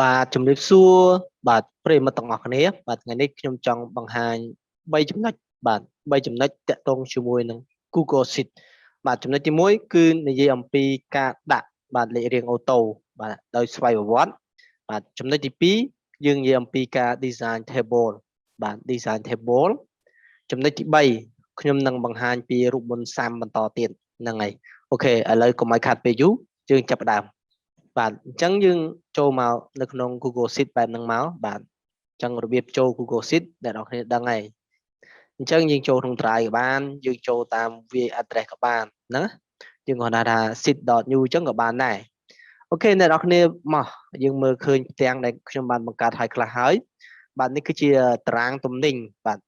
បាទជំរាបសួរបាទប្រិយមិត្តទាំងអស់គ្នាបាទថ្ងៃនេះខ្ញុំចង់បង្ហាញ3ចំណុចបាទ3ចំណុចតាក់ទងជាមួយនឹង Google Sheet បាទចំណុចទី1គឺនិយាយអំពីការដាក់បាទលេខរៀងអូតូបាទដោយស្វ័យប្រវត្តិបាទចំណុចទី2យើងនិយាយអំពីការ design table បាទ design table ចំណុចទី3ខ្ញុំនឹងបង្ហាញពីរូបមន្តសាំបន្តទៀតហ្នឹងហើយអូខេឥឡូវកុំឲ្យខាត់ពេលយូរយើងចាប់ផ្ដើម បាទអញ្ចឹងយើងចូលមកនៅក្នុង Google Sheet បែបហ្នឹងមកបាទអញ្ចឹងរបៀបចូល Google Sheet អ្នកនរគ្នាដឹងហើយអញ្ចឹងយើងចូលក្នុង Drive ក៏បានយើងចូលតាម VA address ក៏បានណាយើងគាត់ថា sheet.new អញ្ចឹងក៏បានដែរអូខេអ្នកនរគ្នាមកយើងមើលឃើញផ្ទាំងដែលខ្ញុំបានបង្កើតឲ្យខ្លះហើយបាទនេះគឺជាតារាងទំនិញបាទ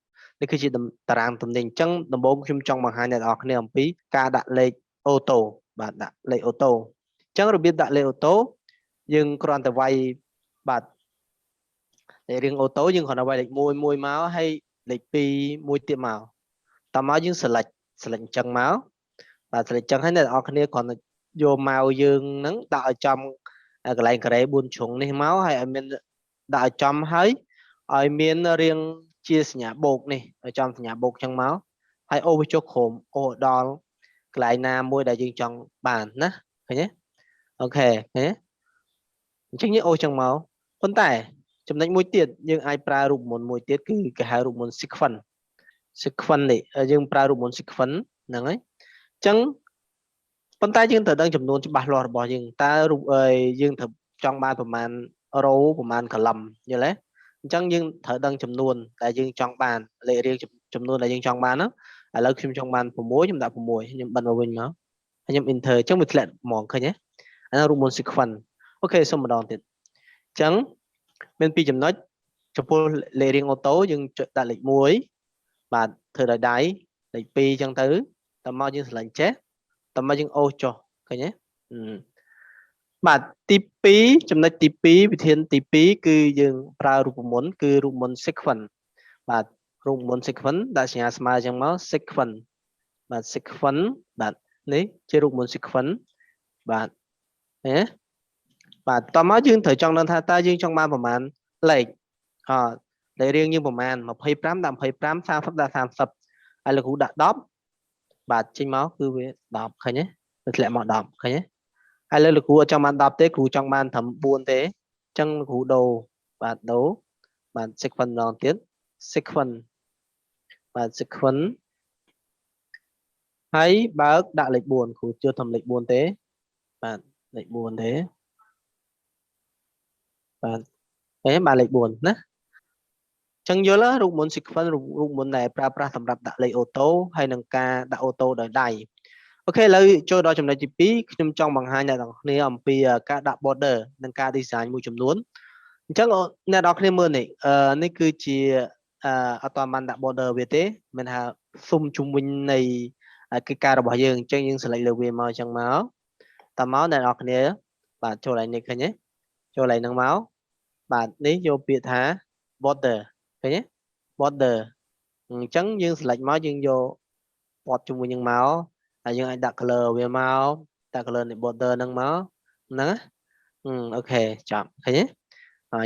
នេះគឺជាតារាងទំនិញអញ្ចឹងដំបូងខ្ញុំចង់បង្ហាញអ្នកនរគ្នាអំពីការដាក់លេខអូតូបាទដាក់លេខអូតូអញ្ចឹងរបៀបដាក់លេខអូតូយើងគ្រាន់តែវាយបាទលេខរៀងអូតូយើងគ្រាន់តែវាយលេខ1មួយមកហើយលេខ2មួយទៀតមកតមកយើង select អញ្ចឹងមកបាទ select អញ្ចឹងហើយអ្នកនរគ្នាគ្រាន់តែយកមកយើងហ្នឹងដាក់ឲ្យចំកន្លែងការ៉េ4ជ្រុងនេះមកហើយឲ្យមានដាក់ឲ្យចំហើយឲ្យមានរាងជាសញ្ញាបូកនេះឲ្យចំសញ្ញាបូកអញ្ចឹងមកហើយអូសវាចុះក្រោមអូសដល់កន្លែងណាមួយដែលយើងចង់បានណាឃើញទេអូខេឃើញទេអញ្ចឹងយើងអូសអញ្ចឹងមកប៉ុន្តែចំណុចមួយទៀតយើងអាចប្រើរូបមន្តមួយទៀតគឺគេហៅរូបមន្ត sequence នេះយើងប្រើរូបមន្ត sequence ហ្នឹងហើយអញ្ចឹងប៉ុន្តែយើងត្រូវដឹងចំនួនច្បាស់លាស់របស់យើងតើរូបយើងត្រូវចង់បានប្រមាណ row ប្រមាណ column យល់ទេអញ្ចឹងយើងត្រូវដឹងចំនួនដែលយើងចង់បានលេខរៀងចំនួនដែលយើងចង់បានហ្នឹងឥឡូវខ្ញុំចង់បាន6ខ្ញុំដាក់6ខ្ញុំបិទមកវិញមកហើយខ្ញុំ enter អញ្ចឹងវាធ្លាក់ហ្មងឃើញទេអានោះរូបមន្ត sequence អូខេសុំម្ដងទៀតអញ្ចឹងមានពីរចំណុចចំពោះលេខរៀងអូតូយើងដាក់លេខ1បាទធ្វើដោយដៃលេខ2អញ្ចឹងទៅតមកយើងស្រឡាញ់ចេះតមកយើងអូសចុះឃើញទេបាទទី2ចំណុចទី2វិធានទី2គឺយើងប្រើរូបមន្តគឺរូបមន្ត sequence បាទរូបមន្ត sequence ដាក់សញ្ញាស្មើអញ្ចឹងមក sequence បាទ sequence បាទនេះជារូបមន្ត sequence បាទណាបាទតមកយើងត្រូវចង់ដឹងថាតើយើងចង់បានប្រមាណលេខលេខរៀងយើងប្រមាណ25ដាក់25 30ដាក់30ហើយលោកគ្រូដាក់10បាទចេញមកគឺវា10ឃើញទេវាធ្លាក់មក10ឃើញទេហើយលើលោកគ្រូអត់ចង់បាន10ទេគ្រូចង់បានត្រឹម4ទេអញ្ចឹងលោកគ្រូដូរបាទដូរបាទ sequence ម្ដងទៀត sequence បាទ sequence ហើយបើកដាក់លេខ4គ្រូជឿត្រឹមលេខ4ទេបាទលេខ4ទេបាទបាទលេខ4ណាចឹងយល់រូបមន្ត sequence រូបមន្តដែលប្រើប្រាស់សម្រាប់ដាក់លេខអូតូហើយនឹងការដាក់អូតូដោយដៃអូខេឥឡូវចូលដល់ចំណុចទី2ខ្ញុំចង់បង្ហាញអ្នកនរគ្នាអំពីការដាក់ border និងការ design មួយចំនួនអញ្ចឹងអ្នកនរគ្នាមើលនេះនេះគឺជាអត់ទាន់បានដាក់ border វាទេមានថាស៊ុំជុំវិញនៃកិច្ចការរបស់យើងអញ្ចឹងយើង select លើវាមកអញ្ចឹងមកតមកអ្នកនរគ្នាបាទចូលឡើងនេះឃើញទេចូលឡើងហ្នឹងមកបាទនេះយកពាក្យថា border ឃើញទេ border អញ្ចឹងយើង select មកយើងយកពណ៌ជុំវិញនឹងមកហើយយើងអាចដាក់ color វាមកដាក់ color នៃ border ហ្នឹងមកហ្នឹងអូខេចាប់ឃើញទេ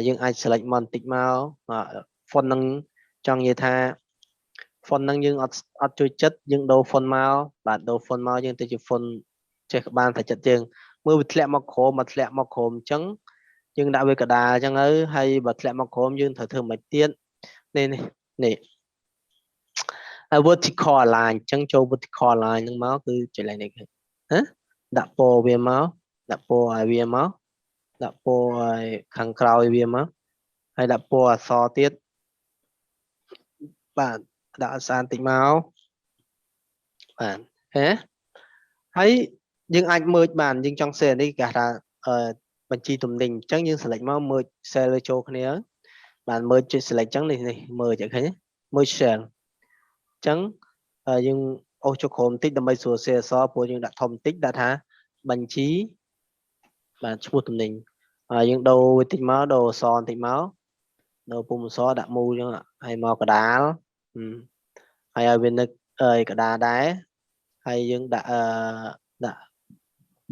យើងអាច select មកបន្តិចមក font ហ្នឹងចង់និយាយថា font ហ្នឹងយើងអត់ជួយចិត្តយើងដូរ font មកបាទដូរ font មកយើងទៅជា font ចេះក្បានតែចិត្តយើងមើលវាធ្លាក់មកក្រោមមកធ្លាក់មកក្រោមអញ្ចឹងយើងដាក់វាកដាលអញ្ចឹងហើយបើធ្លាក់មកក្រោមយើងត្រូវធ្វើមិនទៀតនេះ vertical align អញ្ចឹងចូល vertical align ហ្នឹងមកគឺចុចឡើងនេះណាដាក់ពណ៌វាមកដាក់ពណ៌ឲ្យវាមកដាក់ពណ៌ឲ្យខាងក្រោយវាមកហើយដាក់ពណ៌អក្សរទៀតបាទដាក់អក្សរតិចមកបាទហើយយើងអាច merge បានយើងចង់ share នេះគេថាបញ្ជីទំនិញអញ្ចឹងយើង select មក merge cell វាចូលគ្នាបាន merge ចុច select អញ្ចឹងនេះ merge ឃើញទេ merge cell អញ្ចឹងយើងអូសចុះក្រោមបន្តិចដើម្បីស្រួល share អក្សរព្រោះយើងដាក់ធំបន្តិចដាក់ថាបញ្ជីបាទឈ្មោះទំនិញយើងដូរវាតិចមកដូរអក្សរបន្តិចមកដូរពុំអក្សរដាក់មូលអញ្ចឹងហើយមកកដាលហើយឲ្យវានឹកកដាលដែរហើយយើងដាក់ដាក់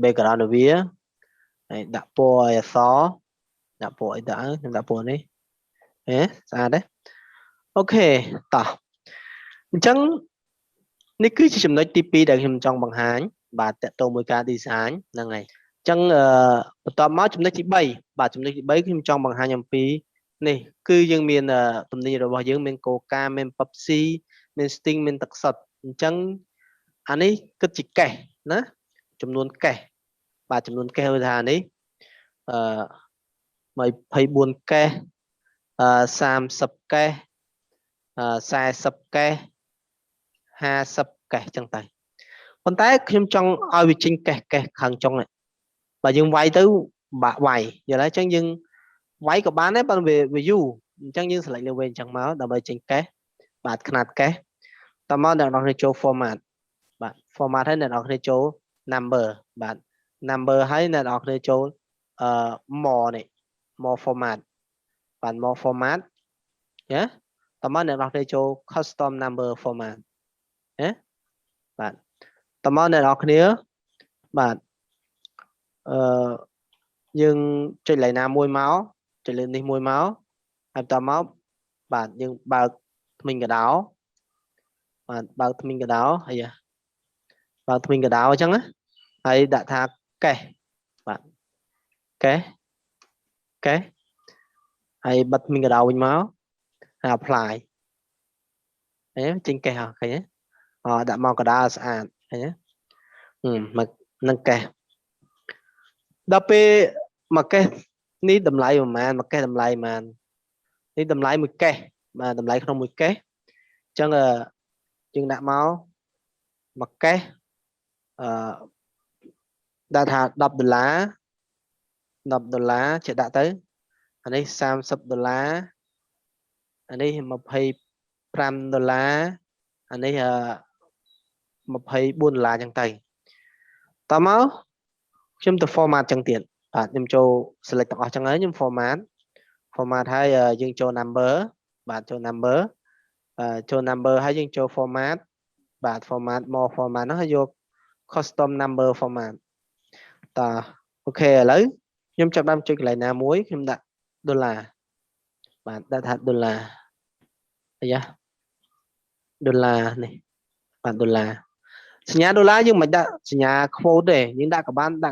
background របស់វាហើយដាក់ពណ៌ឲ្យអក្សរ ដាក់ពណ៌អីដាក់ខ្ញុំដាក់ពណ៌នេះស្អាតទេអូខេតោះអញ្ចឹងនេះគឺជាចំណុចទី2ដែលខ្ញុំចង់បង្ហាញបាទតកតមួយការ design ហ្នឹងហើយអញ្ចឹងបន្តមកចំណុចទី3បាទចំណុចទី3ខ្ញុំចង់បង្ហាញអំពីនេះគឺយើងមានទំនិញរបស់យើងមានកូកាមាន Pepsi មាន Sting មានទឹកសុទ្ធអញ្ចឹងអានេះគិតជាកេសណាចំនួនកេសបាទចំនួនកេសថានេះ24កេស30កេស40កេស50កេសចឹងទៅប៉ុន្តែខ្ញុំចង់ឲ្យវាចេញកេសខាងចុងនេះបើយើងវាយទៅបាក់វាយយល់ហើយអញ្ចឹងយើងវាយក៏បានដែរបើវាយូរអញ្ចឹងយើងselect លើវិញអញ្ចឹងមកដើម្បីចេញកេសបាទຂະຫນាត់កេសតមកអ្នកនរគ្នាចូល format បាទ format ហើយអ្នកនរគ្នាចូល number បាទ number ហើយអ្នកនរគ្នាចូលmore នេះ more format បាទ more format ណាតមកអ្នកនរគ្នាចូល custom number format ណាបាទតមកអ្នកនរគ្នាបាទយើងចុចលេខណាមួយមកចុចលើនេះមួយមកហើយបន្តមកបាទយើងបើកធ្មេញកដោបាទបើកធ្មេញកដោហើយបើកធ្មេញកដោអញ្ចឹងណាហើយដាក់ថាកេសបាទកេសហើយបិទធ្មេញកដោវិញមកហើយ apply ចេញកេសអស់ឃើញទេដាក់មកកដាលស្អាតឃើញទេមកនឹងកេសដល់ពេលមួយកេសនេះតម្លៃប្រហែលមួយកេសតម្លៃប្រហែលនេះតម្លៃមួយកេសបាទតម្លៃក្នុងមួយកេសអញ្ចឹងយើងដាក់មកមួយកេសដាក់ថា$10 $10ចេះដាក់ទៅអានេះ$30អានេះ$25អានេះ$24ចឹងទៅតមកខ្ញុំទៅ format ចឹងទៀតបាទខ្ញុំចូល select ទាំងអស់ចឹងហើយខ្ញុំ format ហើយយើងចូល number បាទចូល number ចូល number ហើយយើងចូល format បាទ format more format ហ្នឹងហើយយក custom number format តអូខេឥឡូវខ្ញុំចាប់ដើមចុចកន្លែងណាមួយខ្ញុំដាក់$បាទដាក់ថា$អាយ៉ា$នេះបាទ$សញ្ញា$យើងមិនដាក់សញ្ញា quote ទេយើងដាក់ក៏បានដែរ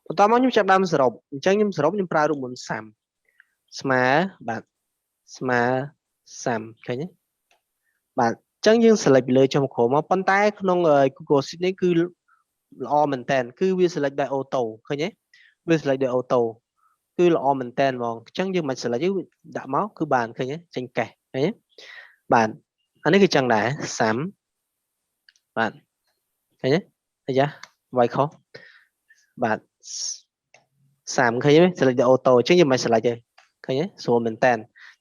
បន្តមកខ្ញុំចាប់ដើមសរុបអញ្ចឹងខ្ញុំសរុបខ្ញុំប្រើរូបមន្តសាំស្មើបាទស្មើសាំឃើញទេបាទអញ្ចឹងយើង select ពីលើចុងក្រោមមកប៉ុន្តែក្នុង Google Sheet នេះគឺល្អមែនតើគឺវា select ដោយ auto ឃើញទេវា select ដោយ auto គឺល្អមែនតើហ្មងអញ្ចឹងយើងមិន select ដាក់មកគឺបានឃើញទេចេញកេសឃើញទេបាទអានេះគឺចឹងដែរសាំបាទឃើញទេអាយ៉ាវាយខុសបាទសាំឃើញទេ select ដោយ auto អញ្ចឹងយើងមិន select ទេឃើញទេស្រួលមែនតើ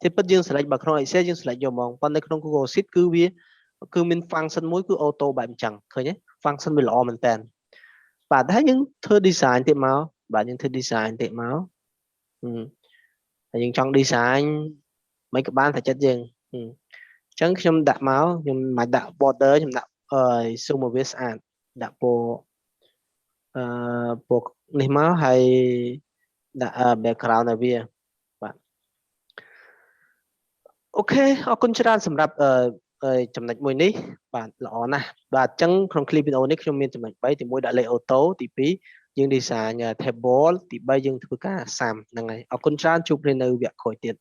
ទីពិតយើង select បើក្នុង Excel យើង select យកហ្មងប៉ុន្តែក្នុង Google Sheet គឺវាគឺមាន function មួយគឺ auto បែបអញ្ចឹងឃើញទេ function វាល្អមែនតើបាទហើយយើងធ្វើ design ទៀតមកបាទយើងធ្វើ design ទៀតមកហើយយើងចង់ design មិនក៏បានតែចិត្តយើងអញ្ចឹងខ្ញុំដាក់មកខ្ញុំមិនដាក់ border ខ្ញុំដាក់ស៊ូមវាស្អាតដាក់ពណ៌ពណ៌នេះមកហើយដាក់ background ឲ្យវាបាទអូខេអរគុណច្រើនសម្រាប់ចំណុចមួយនេះបាទល្អណាស់បាទអញ្ចឹងក្នុង clip video នេះខ្ញុំមានចំណុច3ទី1ដាក់លេខ auto ទី2យើង design table ទី3យើងធ្វើការសាំហ្នឹងហើយអរគុណច្រើនជួបគ្នានៅវគ្គក្រោយទៀត